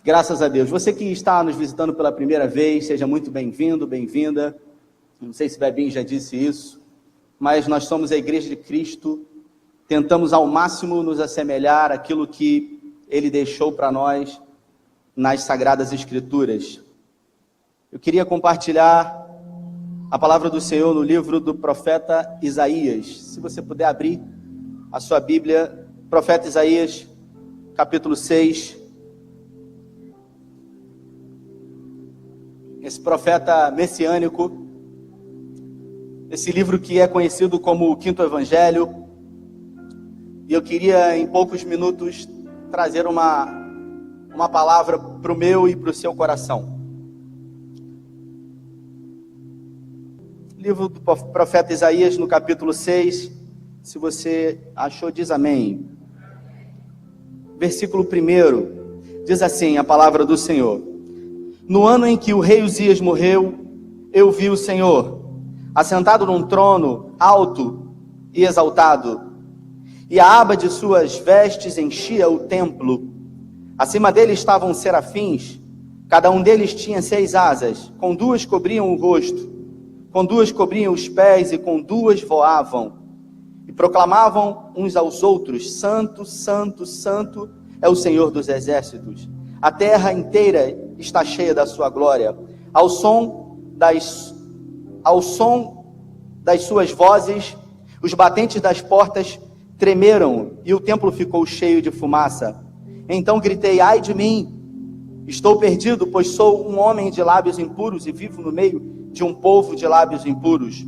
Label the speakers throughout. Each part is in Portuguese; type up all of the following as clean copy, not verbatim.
Speaker 1: Graças a Deus. Você que está nos visitando pela primeira vez, seja muito bem-vindo, bem-vinda. Não sei se Bebinho já disse isso, mas nós somos a Igreja de Cristo, tentamos ao máximo nos assemelhar àquilo que Ele deixou para nós nas Sagradas Escrituras. Eu queria compartilhar a palavra do Senhor no livro do profeta Isaías. Se você puder abrir a sua Bíblia, profeta Isaías, capítulo 6. Esse profeta messiânico, esse livro que é conhecido como o Quinto Evangelho, e eu queria em poucos minutos trazer uma palavra para o meu e para o seu coração. Livro do profeta Isaías, no capítulo 6, se você achou, diz amém. Versículo 1, diz assim a palavra do Senhor. No ano em que o rei Uzias morreu, eu vi o Senhor, assentado num trono alto e exaltado, e a aba de suas vestes enchia o templo. Acima dele estavam serafins, cada um deles tinha 6 asas, com 2 cobriam o rosto, com 2 cobriam os pés e com 2 voavam, e proclamavam uns aos outros: Santo, Santo, Santo é o Senhor dos exércitos. A terra inteira está cheia da sua glória. Ao som das suas vozes, os batentes das portas tremeram e o templo ficou cheio de fumaça. Então gritei: ai de mim, estou perdido, pois sou um homem de lábios impuros e vivo no meio de um povo de lábios impuros.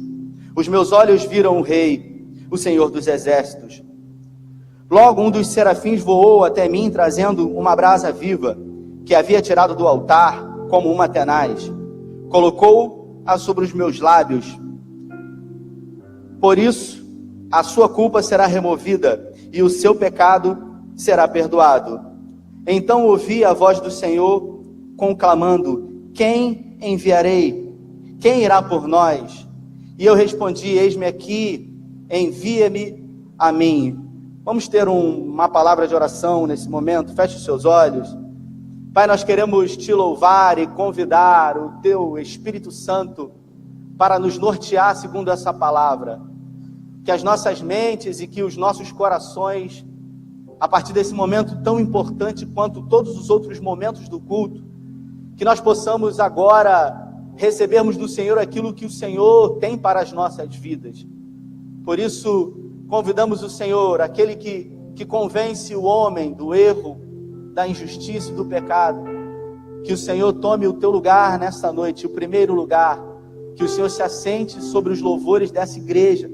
Speaker 1: Os meus olhos viram o Rei, o Senhor dos exércitos. Logo um dos serafins voou até mim, trazendo uma brasa viva, que havia tirado do altar, como uma tenaz. Colocou-a sobre os meus lábios. Por isso, a sua culpa será removida, e o seu pecado será perdoado. Então ouvi a voz do Senhor, conclamando: quem enviarei? Quem irá por nós? E eu respondi: eis-me aqui, envia-me a mim. Vamos ter uma palavra de oração nesse momento. Feche os seus olhos. Pai, nós queremos te louvar e convidar o teu Espírito Santo para nos nortear segundo essa palavra. Que as nossas mentes e que os nossos corações, a partir desse momento tão importante quanto todos os outros momentos do culto, que nós possamos agora recebermos do Senhor aquilo que o Senhor tem para as nossas vidas. Por isso, convidamos o Senhor, aquele que convence o homem do erro, da injustiça e do pecado, que o Senhor tome o teu lugar nessa noite, o primeiro lugar, que o Senhor se assente sobre os louvores dessa igreja,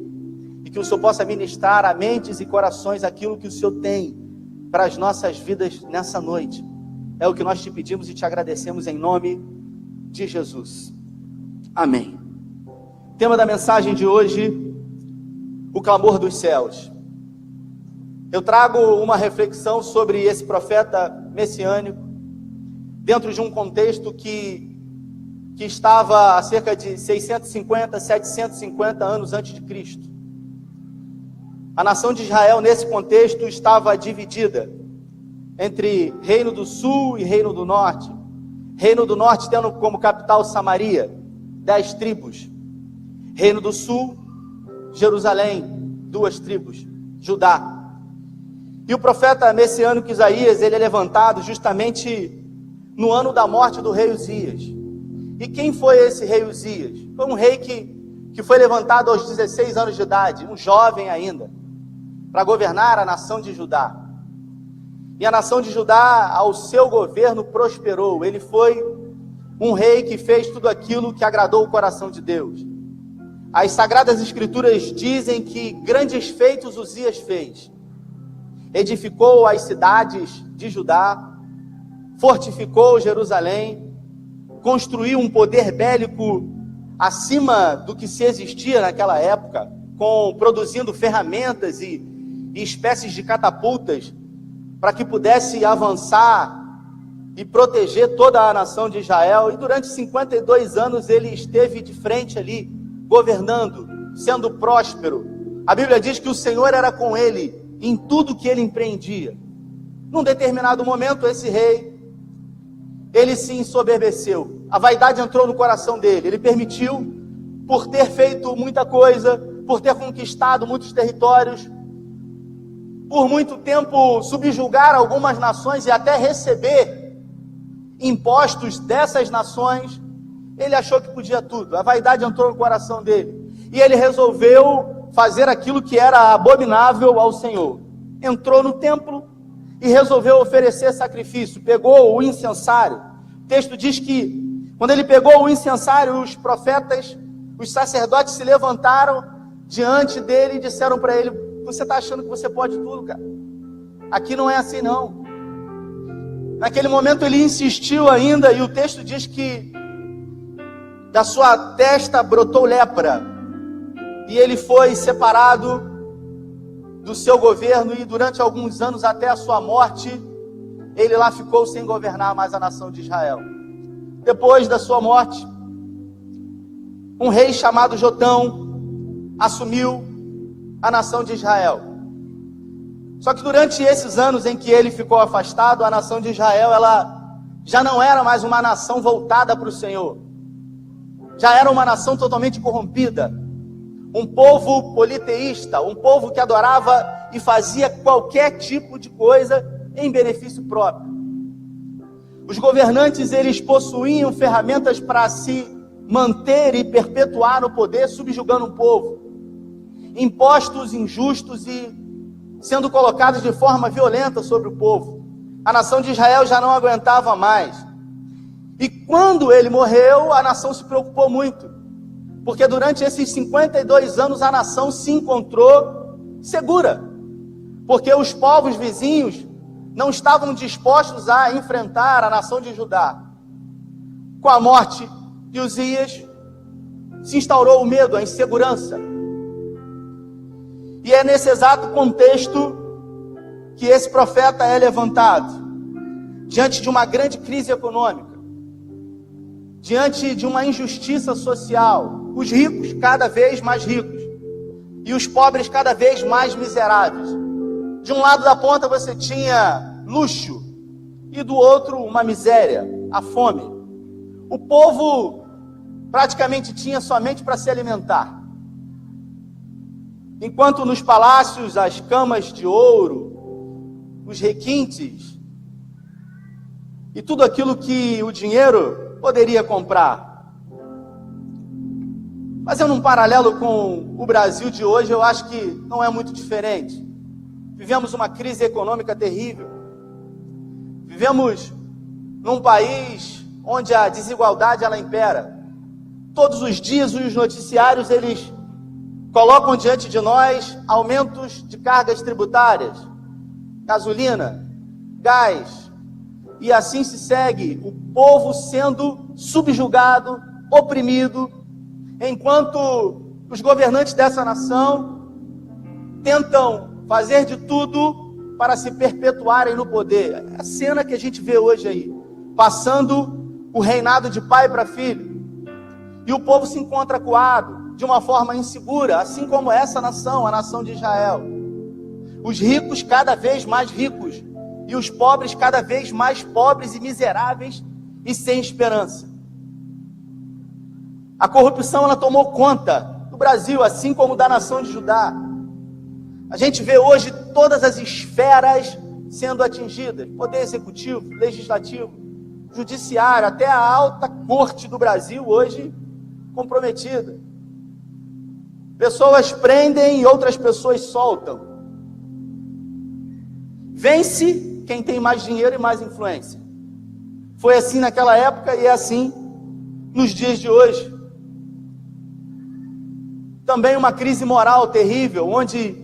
Speaker 1: e que o Senhor possa ministrar a mentes e corações aquilo que o Senhor tem para as nossas vidas nessa noite. É o que nós te pedimos e te agradecemos em nome de Jesus. Amém. Tema da mensagem de hoje: o clamor dos céus. Eu trago uma reflexão sobre esse profeta messiânico, dentro de um contexto que estava a cerca de 650, 750 anos antes de Cristo. A nação de Israel, nesse contexto, estava dividida entre Reino do Sul e Reino do Norte. Reino do Norte tendo como capital Samaria, 10 tribos. Reino do Sul, Jerusalém, 2 tribos, Judá. E o profeta messiânico Isaías, ele é levantado justamente no ano da morte do rei Uzias. E quem foi esse rei Uzias? Foi um rei que foi levantado aos 16 anos de idade, um jovem ainda, para governar a nação de Judá. E a nação de Judá, ao seu governo, prosperou. Ele foi um rei que fez tudo aquilo que agradou o coração de Deus. As Sagradas Escrituras dizem que grandes feitos Uzias fez. Edificou as cidades de Judá, fortificou Jerusalém, construiu um poder bélico acima do que se existia naquela época, produzindo ferramentas e espécies de catapultas, para que pudesse avançar e proteger toda a nação de Israel. E durante 52 anos ele esteve de frente ali, governando, sendo próspero. A Bíblia diz que o Senhor era com ele em tudo que ele empreendia. Num determinado momento, esse rei, ele se ensoberbeceu. A vaidade entrou no coração dele. Ele permitiu, por ter feito muita coisa, por ter conquistado muitos territórios, por muito tempo subjugar algumas nações e até receber impostos dessas nações, ele achou que podia tudo. A vaidade entrou no coração dele. E ele resolveu fazer aquilo que era abominável ao Senhor. Entrou no templo e resolveu oferecer sacrifício. Pegou o incensário. O texto diz que, quando ele pegou o incensário, os profetas, os sacerdotes se levantaram diante dele e disseram para ele: você está achando que você pode tudo, cara? Aqui não é assim, não. Naquele momento ele insistiu ainda, e o texto diz que da sua testa brotou lepra, e ele foi separado do seu governo, e durante alguns anos, até a sua morte, ele lá ficou sem governar mais a nação de Israel. Depois da sua morte, um rei chamado Jotão assumiu a nação de Israel. Só que durante esses anos em que ele ficou afastado, a nação de Israel, ela já não era mais uma nação voltada para o Senhor. Já era uma nação totalmente corrompida. Um povo politeísta, um povo que adorava e fazia qualquer tipo de coisa em benefício próprio. Os governantes, eles possuíam ferramentas para se manter e perpetuar no poder, subjugando o povo. Impostos injustos e sendo colocados de forma violenta sobre o povo. A nação de Israel já não aguentava mais. E quando ele morreu, a nação se preocupou muito, porque durante esses 52 anos a nação se encontrou segura, porque os povos vizinhos não estavam dispostos a enfrentar a nação de Judá. Com a morte de Uzias, se instaurou o medo, a insegurança. E é nesse exato contexto que esse profeta é levantado, diante de uma grande crise econômica, diante de uma injustiça social, os ricos cada vez mais ricos, e os pobres cada vez mais miseráveis. De um lado da ponta você tinha luxo, e do outro uma miséria, a fome. O povo praticamente tinha somente para se alimentar. Enquanto nos palácios as camas de ouro, os requintes e tudo aquilo que o dinheiro poderia comprar. Fazendo um paralelo com o Brasil de hoje, eu acho que não é muito diferente. Vivemos uma crise econômica terrível. Vivemos num país onde a desigualdade ela impera. Todos os dias os noticiários eles colocam diante de nós aumentos de cargas tributárias, gasolina, gás, e assim se segue, o povo sendo subjugado, oprimido, enquanto os governantes dessa nação tentam fazer de tudo para se perpetuarem no poder. É a cena que a gente vê hoje aí, passando o reinado de pai para filho, e o povo se encontra acuado, de uma forma insegura, assim como essa nação, a nação de Israel. Os ricos cada vez mais ricos, e os pobres cada vez mais pobres e miseráveis e sem esperança. A corrupção ela tomou conta do Brasil, assim como da nação de Judá. A gente vê hoje todas as esferas sendo atingidas, poder executivo, legislativo, judiciário, até a alta corte do Brasil hoje comprometida. Pessoas prendem e outras pessoas soltam. Vence quem tem mais dinheiro e mais influência. Foi assim naquela época e é assim nos dias de hoje. Também uma crise moral terrível, onde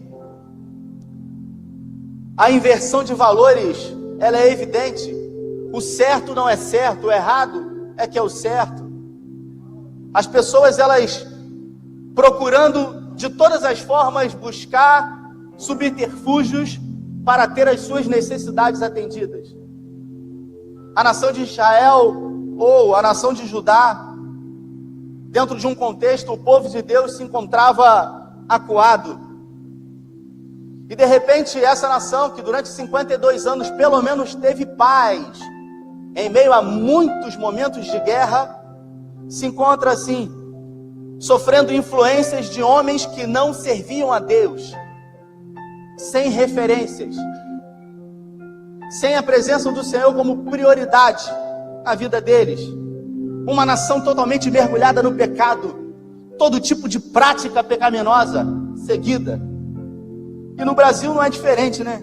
Speaker 1: a inversão de valores ela é evidente. O certo não é certo, o errado é que é o certo. As pessoas elas procurando de todas as formas buscar subterfúgios para ter as suas necessidades atendidas. A nação de Israel ou a nação de Judá, dentro de um contexto, o povo de Deus se encontrava acuado. E de repente essa nação que durante 52 anos pelo menos teve paz, em meio a muitos momentos de guerra, se encontra assim, sofrendo influências de homens que não serviam a Deus, sem referências, sem a presença do Senhor como prioridade na vida deles. Uma nação totalmente mergulhada no pecado, todo tipo de prática pecaminosa seguida. E no Brasil não é diferente, né?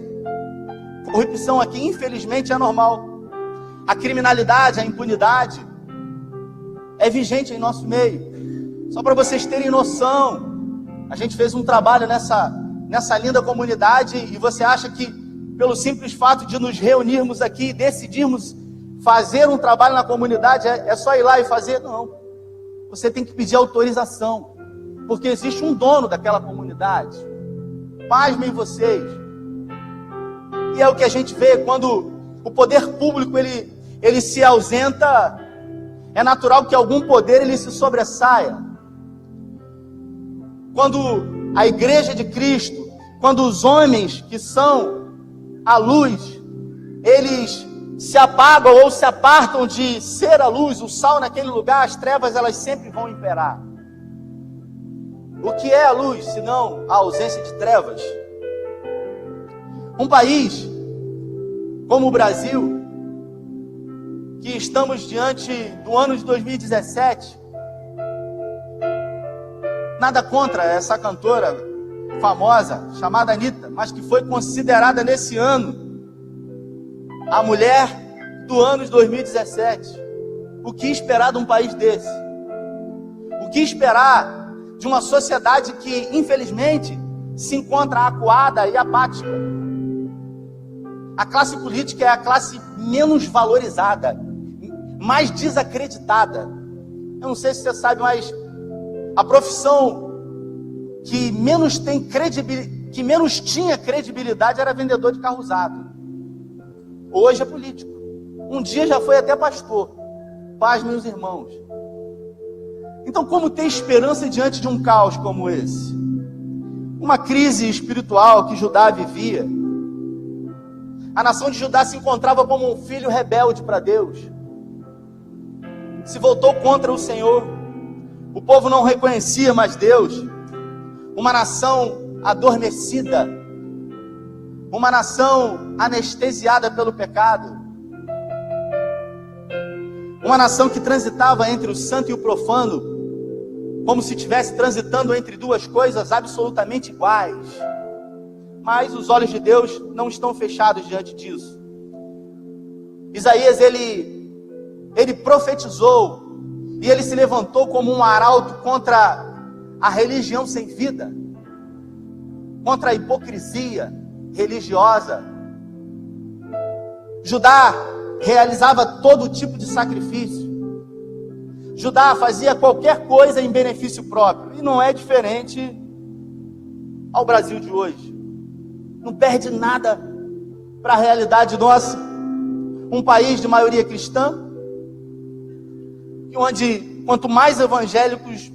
Speaker 1: Corrupção aqui, infelizmente, é normal. A criminalidade, a impunidade é vigente em nosso meio. Só para vocês terem noção, a gente fez um trabalho nessa linda comunidade, e você acha que pelo simples fato de nos reunirmos aqui e decidirmos fazer um trabalho na comunidade é só ir lá e fazer? Não. Você tem que pedir autorização, porque existe um dono daquela comunidade. Pasmem vocês. E é o que a gente vê quando o poder público ele se ausenta. É natural que algum poder ele se sobressaia. Quando a igreja de Cristo, quando os homens que são a luz, eles se apagam ou se apartam de ser a luz, o sal naquele lugar, as trevas elas sempre vão imperar. O que é a luz, senão a ausência de trevas? Um país como o Brasil, que estamos diante do ano de 2017, nada contra essa cantora famosa, chamada Anitta, mas que foi considerada nesse ano a mulher do ano de 2017. O que esperar de um país desse? O que esperar de uma sociedade que, infelizmente, se encontra acuada e apática? A classe política é a classe menos valorizada, mais desacreditada. Eu não sei se você sabe, mas a profissão que menos tinha credibilidade era vendedor de carro usado. Hoje é político. Um dia já foi até pastor. Paz, meus irmãos. Então, como ter esperança diante de um caos como esse? Uma crise espiritual que Judá vivia. A nação de Judá se encontrava como um filho rebelde para Deus. Se voltou contra o Senhor. O povo não reconhecia mais Deus. Uma nação adormecida. Uma nação anestesiada pelo pecado. Uma nação que transitava entre o santo e o profano, como se estivesse transitando entre duas coisas absolutamente iguais. Mas os olhos de Deus não estão fechados diante disso. Isaías, ele profetizou, e ele se levantou como um arauto contra a religião sem vida, contra a hipocrisia religiosa. Judá realizava todo tipo de sacrifício. Judá fazia qualquer coisa em benefício próprio. E não é diferente ao Brasil de hoje. Não perde nada para a realidade nossa. Um país de maioria cristã, onde quanto mais evangélicos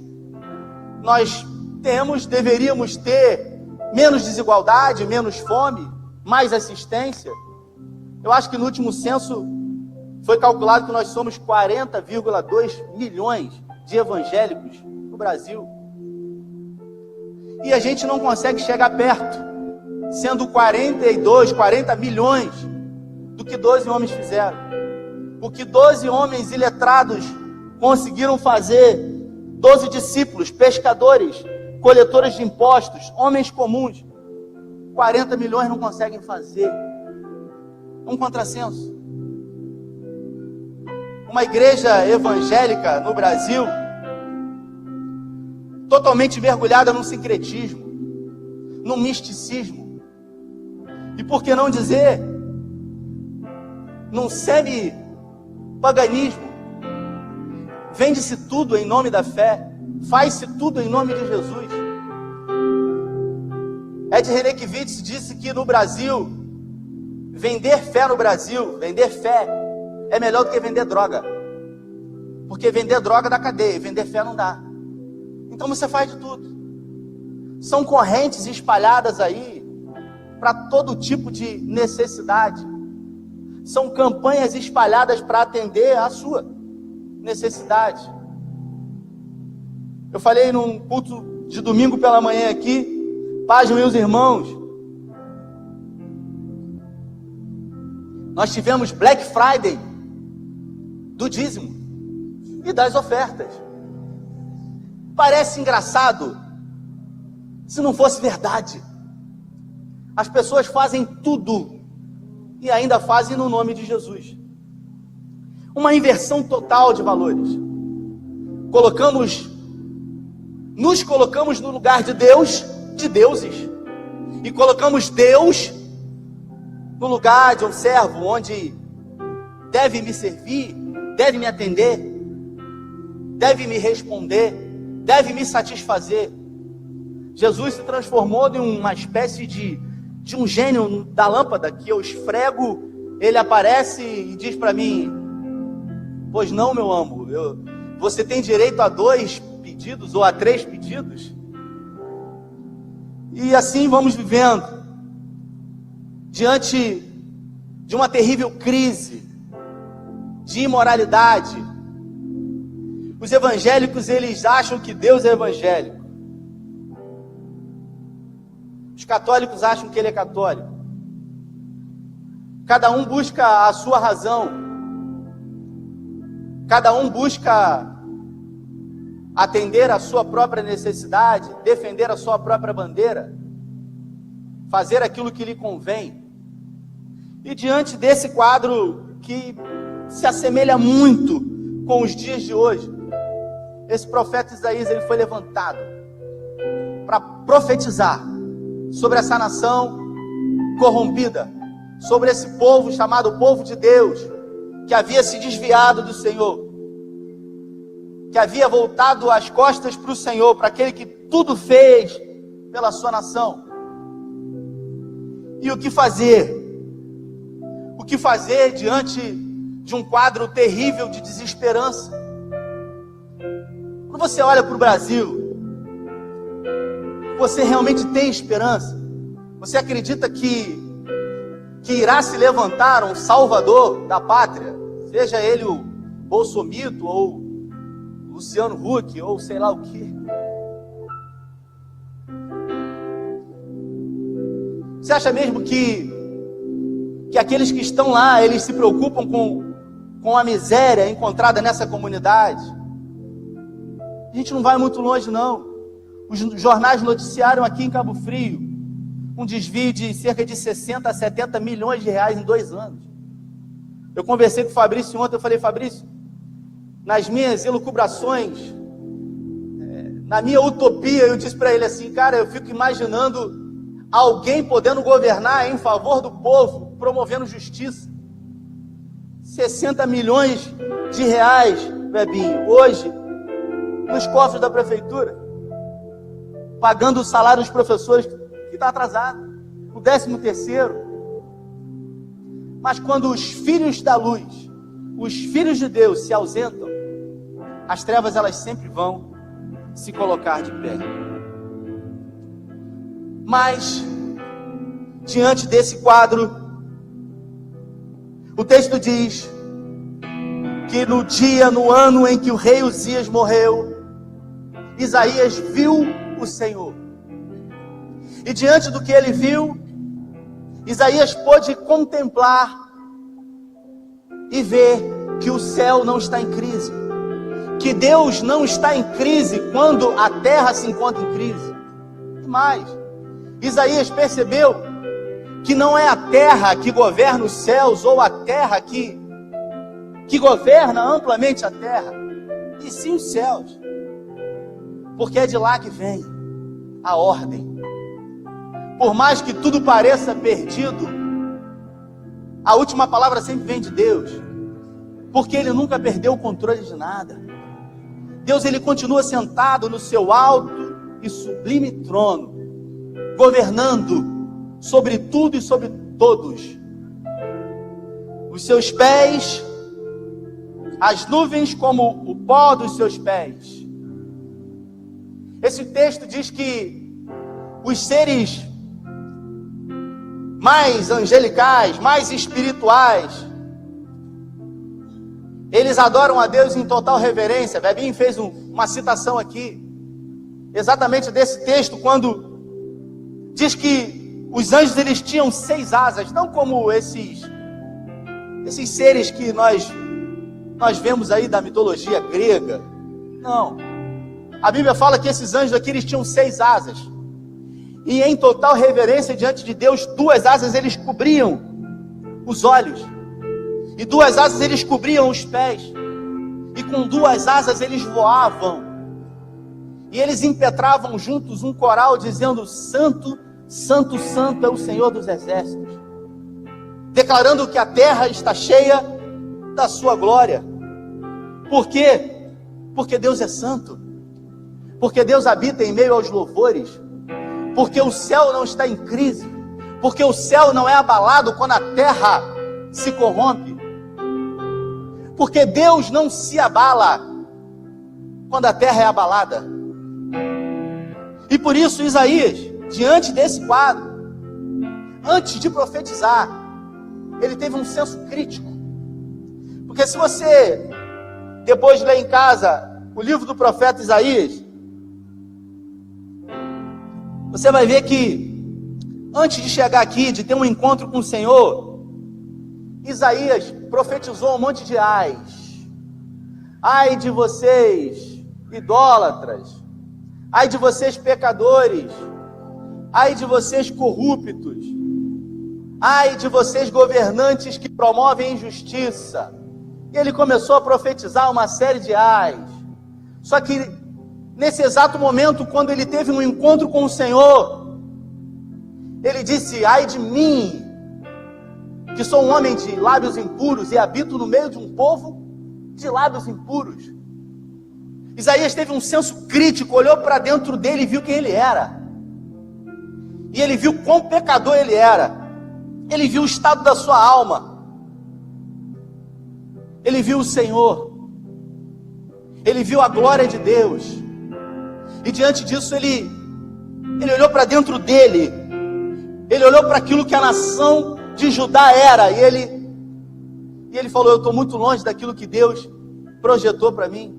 Speaker 1: nós temos, deveríamos ter menos desigualdade, menos fome, mais assistência. Eu acho que no último censo foi calculado que nós somos 40,2 milhões de evangélicos no Brasil. E a gente não consegue chegar perto, sendo 40 milhões do que 12 homens fizeram. O que 12 homens iletrados conseguiram fazer, 12 discípulos, pescadores, coletores de impostos, homens comuns, 40 milhões não conseguem fazer. Um contrassenso. Uma igreja evangélica no Brasil, totalmente mergulhada num sincretismo, num misticismo, e por que não dizer, num semi-paganismo. Vende-se tudo em nome da fé, faz-se tudo em nome de Jesus. Ed Renekiewicz disse que no Brasil, vender fé no Brasil, vender fé é melhor do que vender droga. Porque vender droga dá cadeia, vender fé não dá. Então você faz de tudo. São correntes espalhadas aí para todo tipo de necessidade. São campanhas espalhadas para atender à sua necessidade. Eu falei num culto de domingo pela manhã aqui, paz, meus irmãos, nós tivemos Black Friday do dízimo e das ofertas. Parece engraçado se não fosse verdade. As pessoas fazem tudo e ainda fazem no nome de Jesus. Uma inversão total de valores. Nos colocamos no lugar de Deus, de deuses, e colocamos Deus no lugar de um servo, onde deve me servir, deve me atender, deve me responder, deve me satisfazer. Jesus se transformou em uma espécie de um gênio da lâmpada, que eu esfrego, ele aparece e diz para mim: pois não, meu amo, você tem direito a 2 pedidos ou a 3 pedidos. E assim vamos vivendo, diante de uma terrível crise de imoralidade. Os evangélicos, eles acham que Deus é evangélico. Os católicos acham que ele é católico. Cada um busca a sua razão. Cada um busca atender a sua própria necessidade, defender a sua própria bandeira, fazer aquilo que lhe convém. E diante desse quadro que se assemelha muito com os dias de hoje, esse profeta Isaías, ele foi levantado para profetizar sobre essa nação corrompida, sobre esse povo chamado povo de Deus, que havia se desviado do Senhor, que havia voltado as costas para o Senhor, para aquele que tudo fez pela sua nação. E o que fazer? O que fazer diante de um quadro terrível de desesperança? Quando você olha para o Brasil, você realmente tem esperança? Você acredita que irá se levantar um salvador da pátria? Seja ele o Bolsomito, ou Luciano Huck, ou sei lá o que. Você acha mesmo que aqueles que estão lá, eles se preocupam com a miséria encontrada nessa comunidade? A gente não vai muito longe, não. Os jornais noticiaram aqui em Cabo Frio um desvio de cerca de 60 a 70 milhões de reais em 2 anos. Eu conversei com o Fabrício ontem, eu falei: Fabrício, nas minhas elucubrações, na minha utopia, eu disse para ele assim: cara, eu fico imaginando alguém podendo governar em favor do povo, promovendo justiça. 60 milhões de reais, Bebinho, hoje, nos cofres da prefeitura, pagando o salário dos professores, que está atrasado, o 13º. Mas quando os filhos da luz, os filhos de Deus se ausentam, as trevas, elas sempre vão se colocar de pé. Mas, diante desse quadro, o texto diz que no ano em que o rei Uzias morreu, Isaías viu o Senhor. E diante do que ele viu, Isaías pôde contemplar e ver que o céu não está em crise, que Deus não está em crise quando a terra se encontra em crise. E mais, Isaías percebeu que não é a terra que governa os céus, ou a terra que governa amplamente a terra, e sim os céus, porque é de lá que vem a ordem. Por mais que tudo pareça perdido, a última palavra sempre vem de Deus, porque Ele nunca perdeu o controle de nada. Deus, Ele continua sentado no seu alto e sublime trono, governando sobre tudo e sobre todos. Os seus pés, as nuvens como o pó dos seus pés. Esse texto diz que os seres mais angelicais, mais espirituais, Eles adoram a Deus em total reverência. Bebinho fez uma citação aqui, exatamente desse texto, quando diz que os anjos eles tinham 6 asas, não como esses seres que nós vemos aí da mitologia grega. Não. A Bíblia fala que esses anjos aqui eles tinham 6 asas. E em total reverência diante de Deus, 2 asas eles cobriam os olhos. E 2 asas eles cobriam os pés. E com 2 asas eles voavam. E eles impetravam juntos um coral dizendo: Santo, Santo, Santo é o Senhor dos Exércitos. Declarando que a terra está cheia da sua glória. Por quê? Porque Deus é santo. Porque Deus habita em meio aos louvores. Porque o céu não está em crise. Porque o céu não é abalado quando a terra se corrompe. Porque Deus não se abala quando a terra é abalada. E por isso Isaías, diante desse quadro, antes de profetizar, ele teve um senso crítico. Porque se você depois ler em casa o livro do profeta Isaías, você vai ver que antes de chegar aqui, de ter um encontro com o Senhor, Isaías profetizou um monte de ais. Ai de vocês, idólatras. Ai de vocês, pecadores. Ai de vocês, corruptos. Ai de vocês, governantes que promovem injustiça. E ele começou a profetizar uma série de ais. Só que nesse exato momento, quando ele teve um encontro com o Senhor, ele disse: ai de mim, que sou um homem de lábios impuros e habito no meio de um povo de lábios impuros. Isaías teve um senso crítico, olhou para dentro dele e viu quem ele era. E ele viu quão pecador ele era. Ele viu o estado da sua alma. Ele viu o Senhor. Ele viu a glória de Deus. E diante disso ele olhou para dentro dele. Ele olhou para aquilo que a nação de Judá era. E ele falou: eu estou muito longe daquilo que Deus projetou para mim.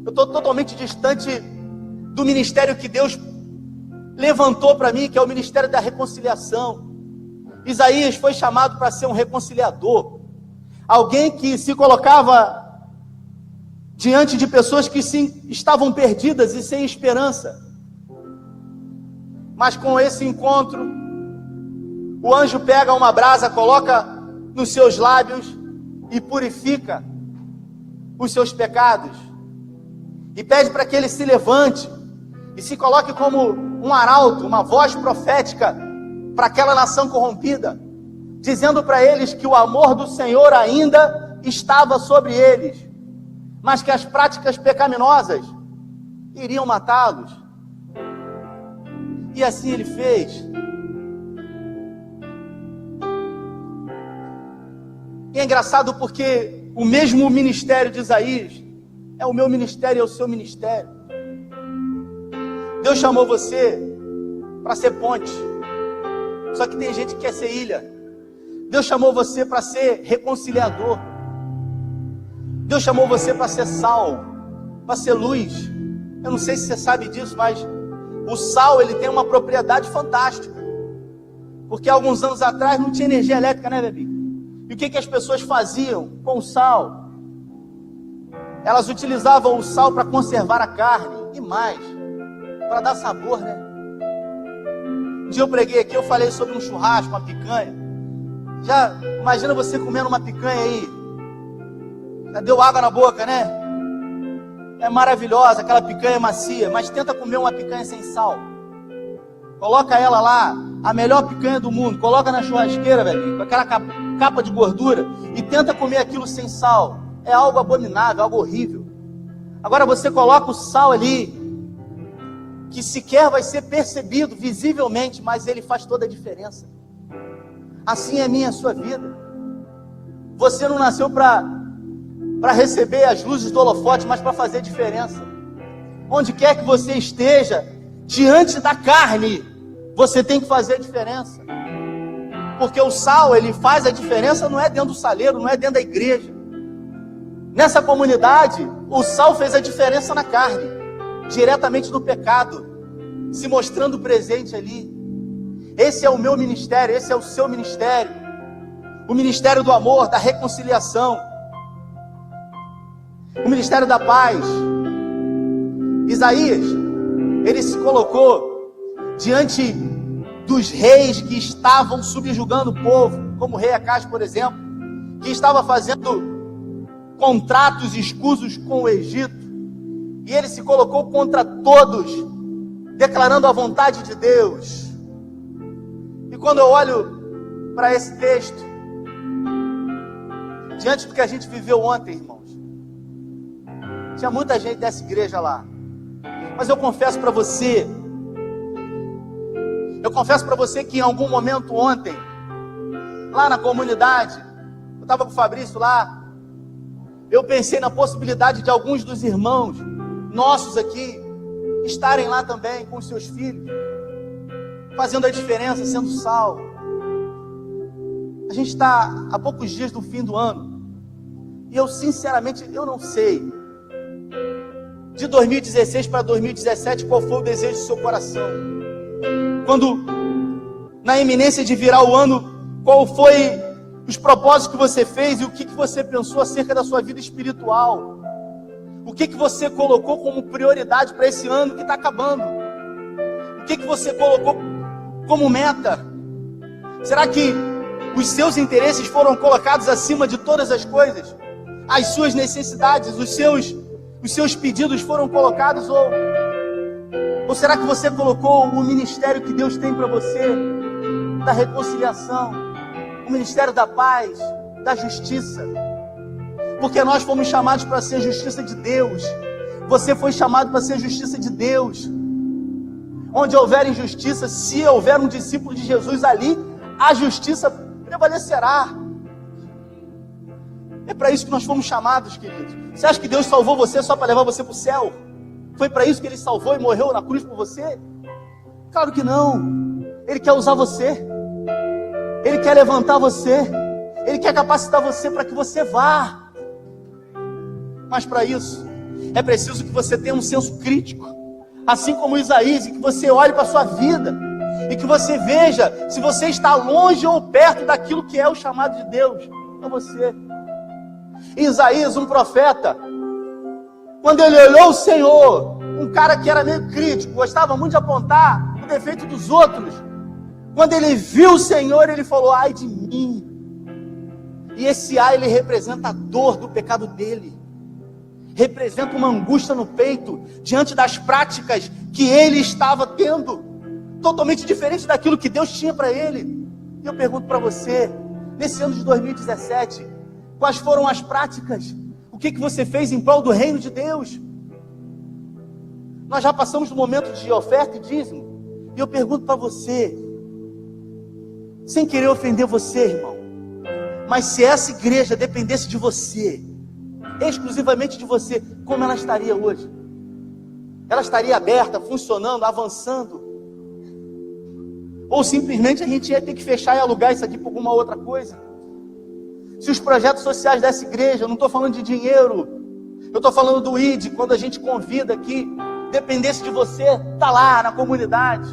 Speaker 1: Eu estou totalmente distante do ministério que Deus levantou para mim, que é o ministério da reconciliação. Isaías foi chamado para ser um reconciliador. Alguém que se colocava diante de pessoas que estavam perdidas e sem esperança. Mas com esse encontro, o anjo pega uma brasa, coloca nos seus lábios e purifica os seus pecados. E pede para que ele se levante e se coloque como um arauto, uma voz profética para aquela nação corrompida, dizendo para eles que o amor do Senhor ainda estava sobre eles, mas que as práticas pecaminosas iriam matá-los. E assim ele fez. E é engraçado porque o mesmo ministério de Isaías é o meu ministério e é o seu ministério. Deus chamou você para ser ponte. Só que tem gente que quer ser ilha. Deus chamou você para ser reconciliador. Deus chamou você para ser sal, para ser luz. Eu não sei se você sabe disso, mas o sal ele tem uma propriedade fantástica. Porque alguns anos atrás não tinha energia elétrica, né, bebê? E o que as pessoas faziam com o sal? Elas utilizavam o sal para conservar a carne e mais, para dar sabor, né? Um dia eu preguei aqui, eu falei sobre um churrasco, uma picanha. Já imagina você comendo uma picanha aí. Já deu água na boca, né? É maravilhosa, aquela picanha macia, mas tenta comer uma picanha sem sal. Coloca ela lá, a melhor picanha do mundo, coloca na churrasqueira, velho, com aquela capa de gordura, e tenta comer aquilo sem sal. É algo abominável, algo horrível. Agora você coloca o sal ali, que sequer vai ser percebido visivelmente, mas ele faz toda a diferença. Assim é a minha e a sua vida. Você não nasceu para receber as luzes do holofote, mas para fazer diferença. Onde quer que você esteja, diante da carne, você tem que fazer a diferença. Porque o sal, ele faz a diferença, não é dentro do saleiro, não é dentro da igreja. Nessa comunidade, o sal fez a diferença na carne, diretamente no pecado, se mostrando presente ali. Esse é o meu ministério, esse é o seu ministério. O ministério do amor, da reconciliação. O ministério da paz. Isaías, ele se colocou diante dos reis que estavam subjugando o povo, como o rei Acaz, por exemplo, que estava fazendo contratos escusos com o Egito, e ele se colocou contra todos, declarando a vontade de Deus. E quando eu olho para esse texto, diante do que a gente viveu ontem, irmãos, tinha muita gente dessa igreja lá, mas eu confesso para você que em algum momento ontem, lá na comunidade, eu estava com o Fabrício lá, eu pensei na possibilidade de alguns dos irmãos nossos aqui estarem lá também com os seus filhos, fazendo a diferença, sendo sal. A gente está a poucos dias do fim do ano, e eu sinceramente, eu não sei, de 2016 para 2017, qual foi o desejo do seu coração? Quando, na iminência de virar o ano, qual foi os propósitos que você fez e o que você pensou acerca da sua vida espiritual? O que você colocou como prioridade para esse ano que está acabando? O que você colocou como meta? Será que os seus interesses foram colocados acima de todas as coisas? As suas necessidades, os seus pedidos foram colocados? Ou será que você colocou o ministério que Deus tem para você, da reconciliação, o ministério da paz, da justiça? Porque nós fomos chamados para ser justiça de Deus. Você foi chamado para ser justiça de Deus. Onde houver injustiça, se houver um discípulo de Jesus ali, a justiça prevalecerá. É para isso que nós fomos chamados, queridos. Você acha que Deus salvou você só para levar você para o céu? Foi para isso que Ele salvou e morreu na cruz por você? Claro que não. Ele quer usar você. Ele quer levantar você. Ele quer capacitar você para que você vá. Mas para isso, é preciso que você tenha um senso crítico. Assim como Isaías, e que você olhe para a sua vida. E que você veja se você está longe ou perto daquilo que é o chamado de Deus para você. Isaías, um profeta, quando ele olhou o Senhor, um cara que era meio crítico, gostava muito de apontar o defeito dos outros, quando ele viu o Senhor, ele falou: ai de mim. E esse ai, ele representa a dor do pecado dele, representa uma angústia no peito, diante das práticas que ele estava tendo, totalmente diferente daquilo que Deus tinha para ele. E eu pergunto para você, nesse ano de 2017, quais foram as práticas? O que você fez em prol do reino de Deus? Nós já passamos do momento de oferta e dízimo. E eu pergunto para você, sem querer ofender você, irmão, mas se essa igreja dependesse de você, exclusivamente de você, como ela estaria hoje? Ela estaria aberta, funcionando, avançando? Ou simplesmente a gente ia ter que fechar e alugar isso aqui por alguma outra coisa? Se os projetos sociais dessa igreja, eu não estou falando de dinheiro, eu estou falando do ID, quando a gente convida aqui, dependesse de você, está lá na comunidade.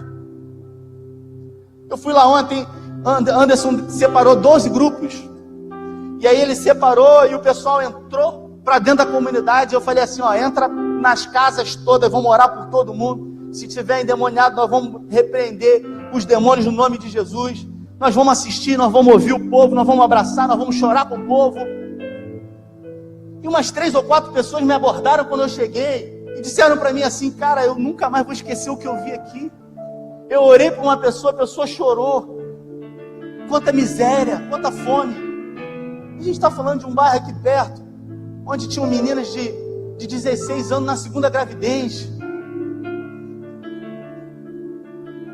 Speaker 1: Eu fui lá ontem, Anderson separou 12 grupos, e aí ele separou e o pessoal entrou para dentro da comunidade. Eu falei assim: ó, entra nas casas todas, vamos orar por todo mundo. Se tiver endemoniado, nós vamos repreender os demônios no nome de Jesus. Nós vamos assistir, nós vamos ouvir o povo, nós vamos abraçar, nós vamos chorar com o povo. E umas 3 ou 4 pessoas me abordaram quando eu cheguei e disseram para mim assim: cara, eu nunca mais vou esquecer o que eu vi aqui. Eu orei para uma pessoa, a pessoa chorou. Quanta miséria, quanta fome. A gente está falando de um bairro aqui perto, onde tinham meninas de 16 anos na segunda gravidez.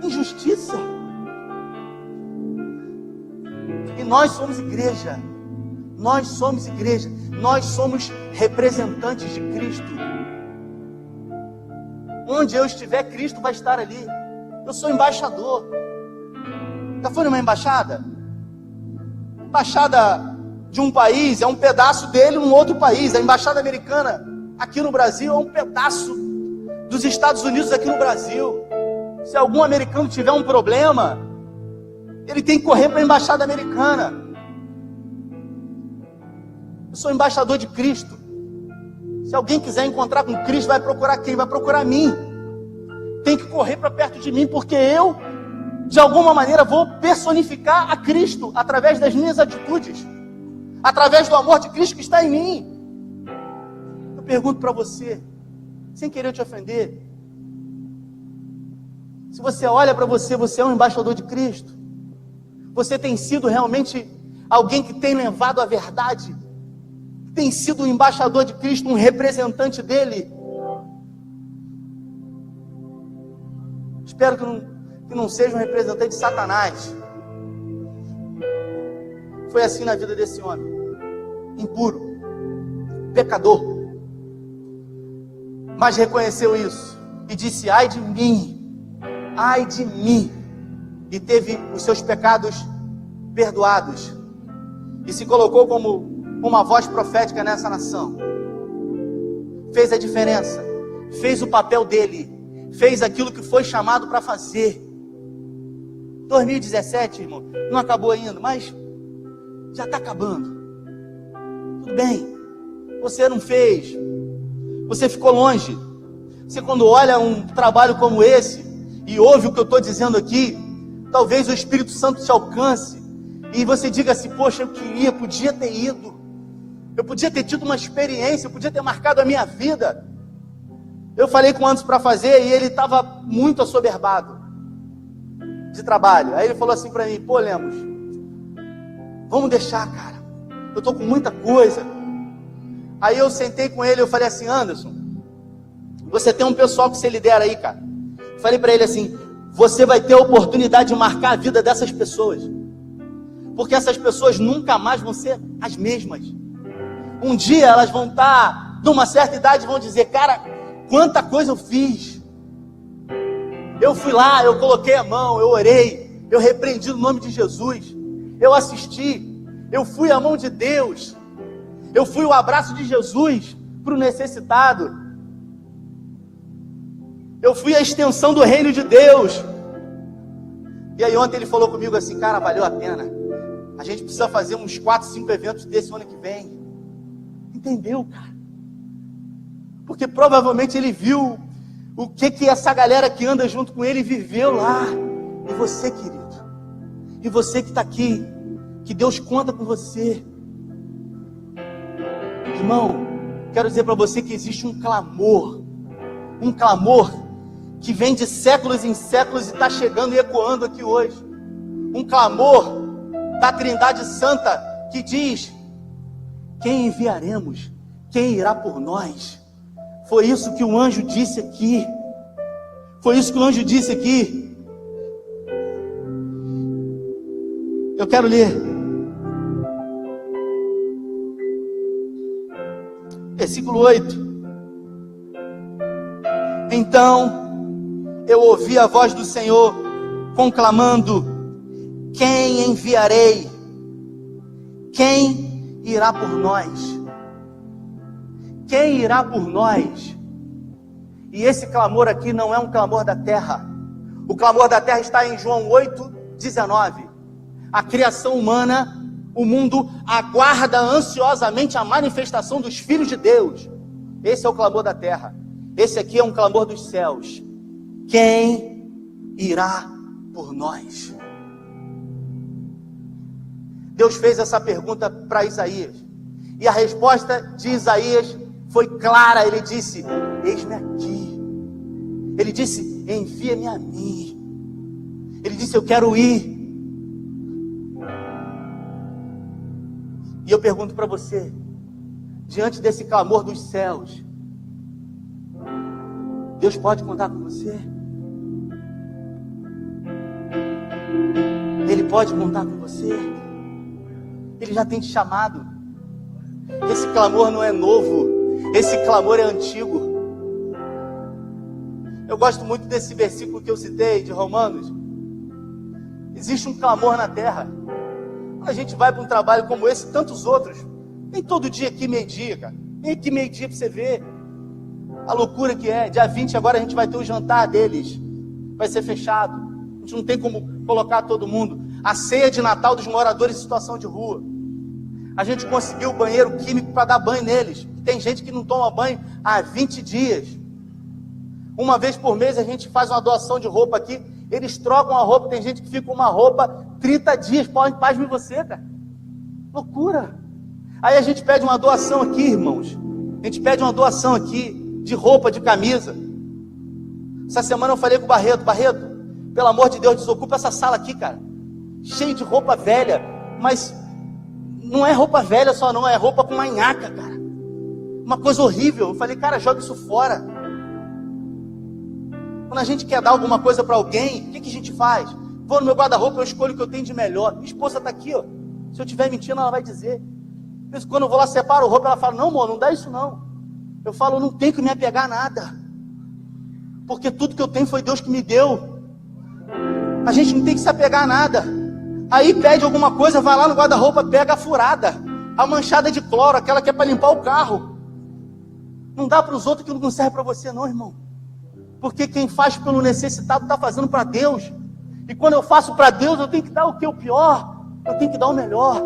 Speaker 1: Injustiça. E nós somos igreja. Nós somos igreja. Nós somos representantes de Cristo. Onde eu estiver, Cristo vai estar ali. Eu sou embaixador. Já foi numa embaixada? Embaixada de um país é um pedaço dele num outro país. A embaixada americana aqui no Brasil é um pedaço dos Estados Unidos aqui no Brasil. Se algum americano tiver um problema, ele tem que correr para a embaixada americana. Eu sou embaixador de Cristo. Se alguém quiser encontrar com Cristo, vai procurar quem? Vai procurar mim. Tem que correr para perto de mim, porque eu, de alguma maneira, vou personificar a Cristo através das minhas atitudes, através do amor de Cristo que está em mim. Eu pergunto para você, sem querer te ofender, se você olha para você, você é um embaixador de Cristo? Você tem sido realmente alguém que tem levado a verdade? Tem sido um embaixador de Cristo, um representante dele? Espero que não seja um representante de Satanás. Foi assim na vida desse homem, impuro, pecador, mas reconheceu isso e disse: ai de mim, e teve os seus pecados perdoados, e se colocou como uma voz profética nessa nação. Fez a diferença, fez o papel dele, fez aquilo que foi chamado para fazer. 2017, irmão, não acabou ainda, mas já está acabando. Tudo bem, você não fez, você ficou longe. Você, quando olha um trabalho como esse e ouve o que eu estou dizendo aqui, talvez o Espírito Santo te alcance e você diga assim: poxa, eu queria, podia ter ido, eu podia ter tido uma experiência, eu podia ter marcado a minha vida. Eu falei com o Anderson para fazer e ele estava muito assoberbado de trabalho. Aí ele falou assim para mim: pô, Lemos, vamos deixar, cara, eu estou com muita coisa. Aí eu sentei com ele, eu falei assim: Anderson, você tem um pessoal que você lidera aí, cara. Eu falei para ele assim: você vai ter a oportunidade de marcar a vida dessas pessoas, porque essas pessoas nunca mais vão ser as mesmas. Um dia elas vão estar numa certa idade e vão dizer: cara, quanta coisa eu fiz. Eu fui lá, eu coloquei a mão, eu orei, eu repreendi no nome de Jesus, eu assisti, eu fui a mão de Deus, eu fui o abraço de Jesus para o necessitado, eu fui a extensão do reino de Deus. E aí ontem ele falou comigo assim: cara, valeu a pena, a gente precisa fazer uns 4, 5 eventos desse ano que vem. Entendeu, cara? Porque provavelmente ele viu o que essa galera que anda junto com ele viveu lá. E você, querido, e você que está aqui, que Deus conta com você. Irmão, quero dizer para você que existe um clamor que vem de séculos em séculos e está chegando e ecoando aqui hoje. Um clamor da Trindade Santa que diz: quem enviaremos? Quem irá por nós? Foi isso que o anjo disse aqui. Foi isso que o anjo disse aqui. Eu quero ler versículo 8. Então eu ouvi a voz do Senhor conclamando: quem enviarei? Quem irá por nós? Quem irá por nós? E esse clamor aqui não é um clamor da terra. O clamor da terra está em João 8:19. A criação humana, o mundo aguarda ansiosamente a manifestação dos filhos de Deus. Esse é o clamor da terra. Esse aqui é um clamor dos céus. Quem irá por nós? Deus fez essa pergunta para Isaías. E a resposta de Isaías foi clara. Ele disse: eis-me aqui. Ele disse: envia-me a mim. Ele disse: eu quero ir. E eu pergunto para você, diante desse clamor dos céus, Deus pode contar com você? Ele pode contar com você? Ele já tem te chamado. Esse clamor não é novo, esse clamor é antigo. Eu gosto muito desse versículo que eu citei de Romanos. Existe um clamor na terra, Quando a gente vai para um trabalho como esse, tantos outros, nem todo dia aqui meio-dia, cara. Vem aqui meio-dia para você ver a loucura que é. Dia 20 agora a gente vai ter o jantar deles. Vai ser fechado. A gente não tem como colocar todo mundo. A ceia de Natal dos moradores em situação de rua. A gente conseguiu o banheiro químico para dar banho neles. Tem gente que não toma banho há 20 dias. Uma vez por mês a gente faz uma doação de roupa aqui. Eles trocam a roupa. Tem gente que fica com uma roupa 30 dias. Paz em você, cara. Loucura. Aí a gente pede uma doação aqui, irmãos. A gente pede uma doação aqui de roupa, de camisa. Essa semana eu falei com o Barreto, pelo amor de Deus, desocupa essa sala aqui, cara. Cheio de roupa velha, mas não é roupa velha só não, é roupa com manhaca, cara. Uma coisa horrível. Eu falei, cara, joga isso fora. Quando a gente quer dar alguma coisa para alguém, o que a gente faz? Vou no meu guarda-roupa, eu escolho o que eu tenho de melhor. Minha esposa está aqui, ó. Se eu estiver mentindo, ela vai dizer. Quando eu vou lá, separo roupa, ela fala, não, amor, não dá isso não. Eu falo, não tenho que me apegar a nada. Porque tudo que eu tenho foi Deus que me deu. A gente não tem que se apegar a nada. Aí pede alguma coisa, vai lá no guarda-roupa, pega a furada, a manchada de cloro, aquela que é para limpar o carro. Não dá para os outros que não serve para você não, irmão. Porque quem faz pelo necessitado está fazendo para Deus. E quando eu faço para Deus, eu tenho que dar o que? O pior. Eu tenho que dar o melhor.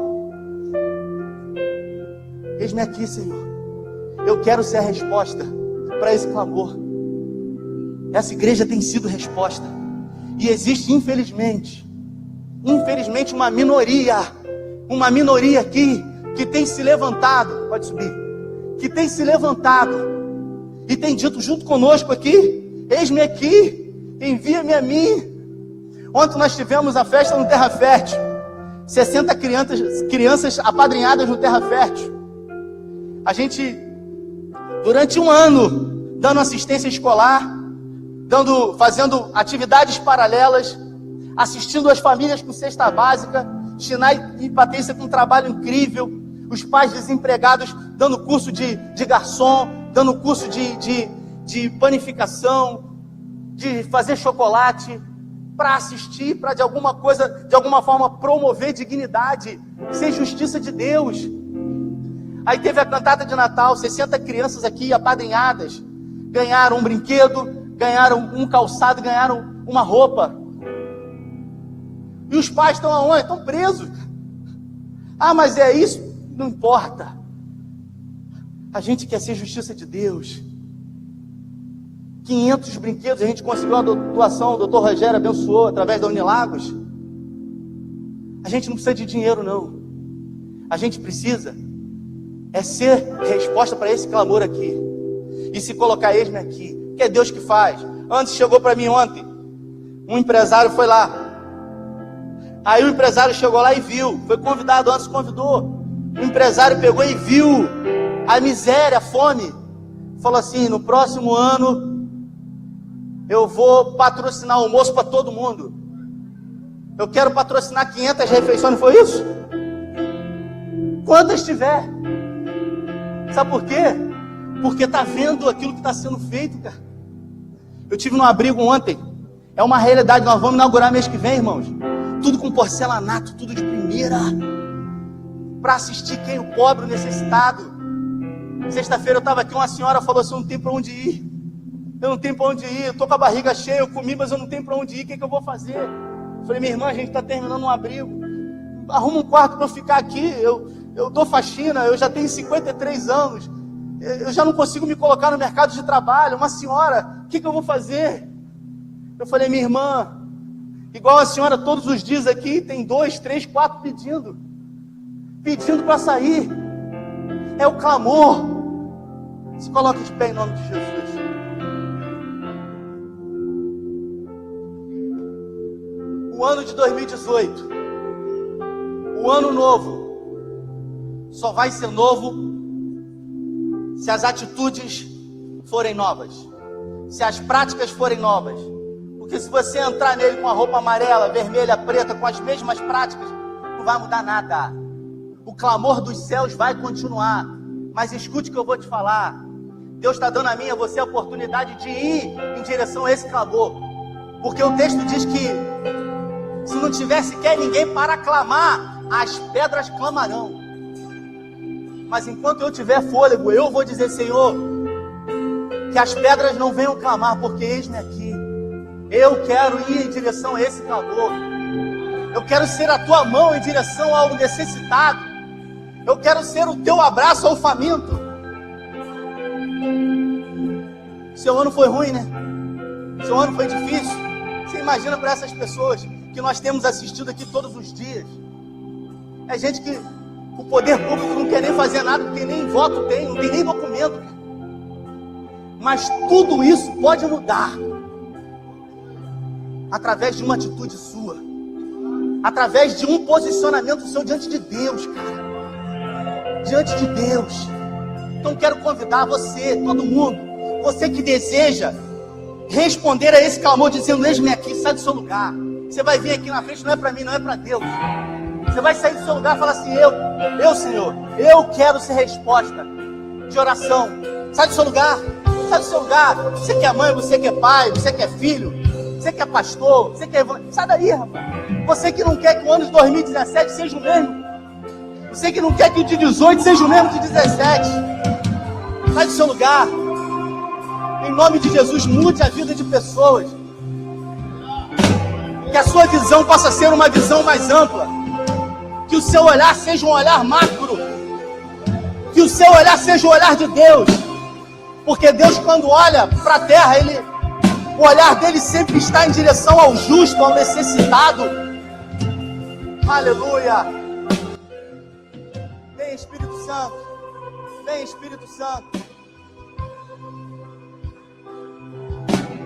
Speaker 1: Eis-me aqui, Senhor. Eu quero ser a resposta para esse clamor. Essa igreja tem sido resposta. E existe, infelizmente, uma minoria aqui, que tem se levantado, pode subir, que tem se levantado, e tem dito junto conosco aqui, eis-me aqui, envia-me a mim. Ontem nós tivemos a festa no Terra Fértil, 60 crianças apadrinhadas no Terra Fértil. A gente, durante um ano, dando assistência escolar, fazendo atividades paralelas, assistindo as famílias com cesta básica, Xinai e Patrícia com um trabalho incrível, os pais desempregados dando curso de garçom, dando curso de panificação, de fazer chocolate, para assistir, para de alguma forma promover dignidade, ser justiça de Deus. Aí teve a cantata de Natal, 60 crianças aqui apadrinhadas, ganharam um brinquedo, ganharam um calçado, ganharam uma roupa. E os pais estão aonde? Estão presos. Ah, mas é isso? Não importa. A gente quer ser justiça de Deus. 500 brinquedos, a gente conseguiu a doação, o doutor Rogério abençoou através da Unilagos. A gente não precisa de dinheiro não. A gente precisa ser resposta para esse clamor aqui. E se colocar eles aqui, que é Deus que faz. Antes chegou para mim ontem, um empresário foi lá. Aí o empresário chegou lá e viu, foi convidado, antes convidou. O empresário pegou e viu a miséria, a fome. Falou assim, no próximo ano eu vou patrocinar almoço para todo mundo. Eu quero patrocinar 500 refeições, não foi isso? Quantas tiver. Sabe por quê? Porque está vendo aquilo que está sendo feito, cara. Eu tive num abrigo ontem. É uma realidade, nós vamos inaugurar mês que vem, irmãos. Tudo com porcelanato, tudo de primeira. Para assistir quem? O pobre, o necessitado. Sexta-feira eu estava aqui, uma senhora falou assim, eu não tenho para onde ir. Eu não tenho para onde ir, eu estou com a barriga cheia, eu comi, mas eu não tenho para onde ir, o que eu vou fazer? Eu falei, minha irmã, a gente está terminando um abrigo. Arruma um quarto para eu ficar aqui, eu dou faxina, eu já tenho 53 anos. Eu já não consigo me colocar no mercado de trabalho. Uma senhora, o que eu vou fazer? Eu falei, minha irmã, igual a senhora todos os dias aqui, tem 2, 3, 4 pedindo para sair. É o clamor. Se coloque de pé em nome de Jesus. O ano de 2018, o ano novo, só vai ser novo se as atitudes forem novas, se as práticas forem novas. Porque se você entrar nele com a roupa amarela, vermelha, preta, com as mesmas práticas, não vai mudar nada. O clamor dos céus vai continuar. Mas escute o que eu vou te falar. Deus está dando a mim e a você a oportunidade de ir em direção a esse clamor. Porque o texto diz que se não tiver sequer ninguém para clamar, as pedras clamarão. Mas enquanto eu tiver fôlego, eu vou dizer: Senhor, que as pedras não venham clamar, porque eis-me aqui. Eu quero ir em direção a esse clamor. Eu quero ser a tua mão em direção ao necessitado. Eu quero ser o teu abraço ao faminto. Seu ano foi ruim, né? Seu ano foi difícil. Você imagina para essas pessoas que nós temos assistido aqui todos os dias. É gente que o poder público não quer nem fazer nada, porque nem voto tem, não tem nem documento. Mas tudo isso pode mudar através de uma atitude sua, através de um posicionamento seu diante de Deus, cara. Diante de Deus. Então quero convidar você, todo mundo, você que deseja responder a esse clamor, dizendo: eis-me aqui, sai do seu lugar. Você vai vir aqui na frente, não é para mim, não é para Deus. Você vai sair do seu lugar e falar assim: eu, Senhor, eu quero ser resposta de oração. Sai do seu lugar, sai do seu lugar. Você que é mãe, você que é pai, você que é filho, você que é pastor, você que é evangelista, sai daí, rapaz. Você que não quer que o ano de 2017 seja o mesmo. Você que não quer que o de 18 seja o mesmo de 17. Sai do seu lugar. Em nome de Jesus, mude a vida de pessoas. Que a sua visão possa ser uma visão mais ampla. Que o seu olhar seja um olhar macro. Que o seu olhar seja o olhar de Deus. Porque Deus, quando olha para a terra, o olhar dele sempre está em direção ao justo, ao necessitado. Aleluia. Vem, Espírito Santo. Vem, Espírito Santo.